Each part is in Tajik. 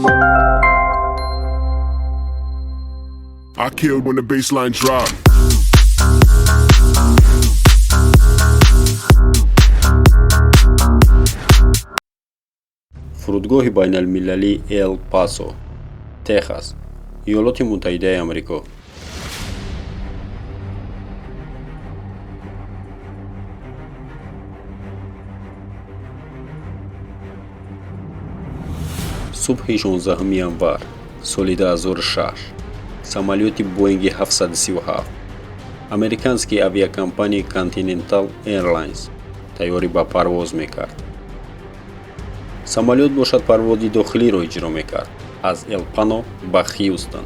I killed when the baseline dropped. فرودگاه بین المللی ال پاسو، تگزاس، ایالات متحده آمریکا. صبح 16 январь سال 2006 самолети Boeing 737 американской авиакомпании Continental Airlines тайёрӣ ба парвоз мекард. самолет бошад парвози дохилиро иҷро мекард аз Эл-Пано ба Хьюстон.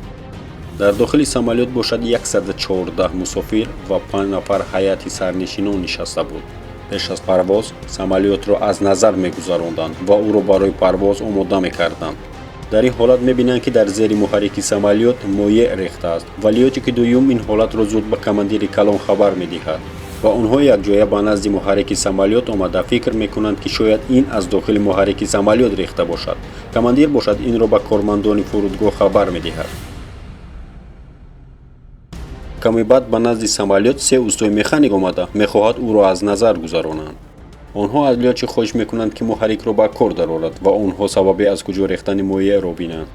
дар дохили самолет бошад 114 мусофир ва 5 нафар ҳайати сарнишинон нишаста буд. пеш аз парвоз самолетро аз назар мегузаронданд ва ӯро барои парвоз омода мекарданд. дар ин ҳолат мебинанд ки дар зери муҳаррики самолет моеъ рехтааст ва лётики дуюм ин ҳолатро зуд ба командири калон хабар медиҳад ва онҳо якҷоя ба назди муҳаррики самолет омада фикр мекунанд ки шояд ин аз дохили муҳаррики самолет рехта бошад. командир бошад инро ба кормандони фурудгоҳ хабар медиҳад. каме баъд ба назди самолет се устои механик омада мехоҳад ӯро аз назар гузаронанд. онҳо аз лётчик хоҳиш мекунанд ки муҳаррикро ба кор дарорад ва онҳо сабаби аз куҷо рехтани моеъро бинанд.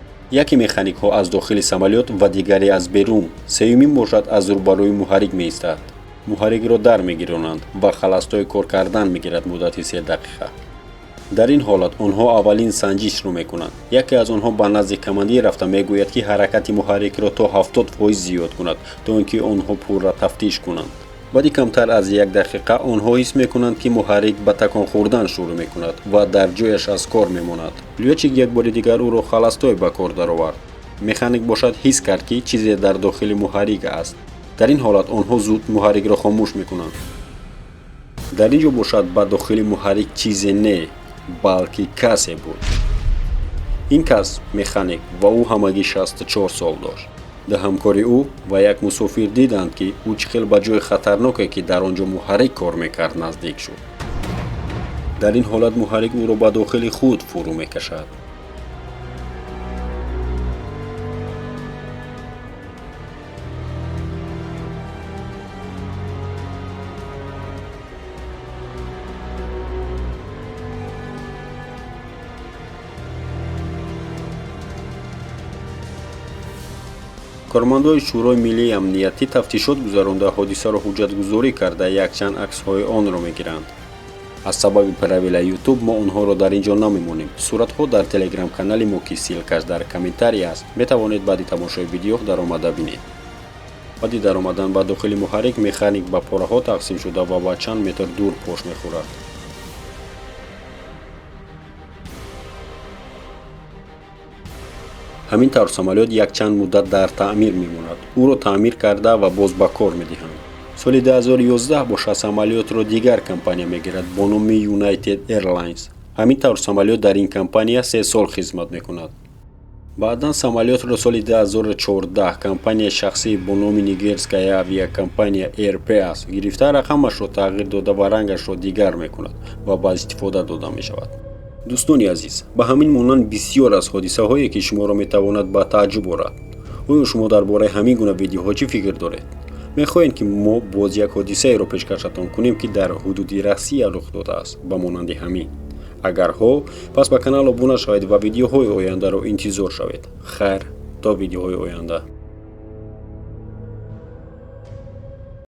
яке механикҳо аз дохили самолет ва дигаре аз берун, сеюмин бошад аз рӯбарӯи муҳаррик меистад. муҳаррикро дар мегиронанд ва халастои кор кардан мегирад муддати 3 дақиқа. дар ин ҳолат онҳо аввалин санҷишро мекунанд. яке аз онҳо ба назди командир рафта мегӯяд ки ҳаракати муҳаррикро то 70% зиёд кунад то ин ки онҳо пурра тафтиш кунанд. баъди камтар аз 1 дақиқа онҳо ҳис мекунанд ки муҳаррик ба такон хӯрдан шурӯъ мекунад ва дар ҷояш аз кор мемонад. лётчик як бори дигар ӯро халастой ба кор даровард. механик бошад ҳис кард ки чизе дар дохили муҳаррик аст. дар ин ҳолат онҳо зуд муҳаррикро хомӯш мекунанд. дар ин ҷо бошад ба дохили муҳаррик чизе не балки касе буд. ин кас механик ва ӯ ҳамагӣ 64 сол дошт. да ҳамкори ӯ ва як мусофир диданд ки ӯ чӣ хел ба ҷои хатарноке ки дар он ҷо муҳаррик кор мекард наздик шуд. дар ин ҳолат муҳаррик ӯро ба дохили худ фурӯ мекашад. кормандои шӯрои миллии амниятӣ тафтишот гузаронда ҳодисаро ҳуҷҷатгузорӣ карда якчанд аксҳои онро мегиранд. аз сабаби правила YouTube мо онҳоро дар ин ҷо намемонем. суратҳо дар телеграм-канали мо ки силкаш дар комментарий аст метавонед баъди тамошои видео даромада бинед. баъди даромадан ба дохили муҳаррик механик ба пораҳо тақсим шуда ва ба чанд метр дур пош мехӯрад. ҳамин тавр самолет якчанд муддат дар таъмир мемонад. ӯро таъмир карда ва боз ба кор медиҳанд. соли 2011 бошад самолетро дигар компания мегирад бо номи United Airlines. ҳамин тавр самолет дар ин компания 3 сол хизмат мекунад. баъдан самолетро соли 2014 компанияи шахсӣ бо номи нигерская авиакомпания Air Peas гирифта рақамашро тағйир дода ва рангашро дигар мекунад ва ба истифода дода мешавад. дӯстони азиз, ба ҳамин монанд бисёр аз ҳодисаҳое ки шуморо метавонад ба тааҷҷуб орад. оё шумо дар бораи ҳамин гуна видеоҳо чӣ фикр доред? мехоҳед ки мо боз як ҳодисаеро пешкашатон кунем ки дар ҳудуди Россия рух додааст ба монанди ҳамин? агар ҳо, пас ба канал обуна шавед ва видеоҳои ояндаро интизор шавед. хайр, то видеоҳои оянда.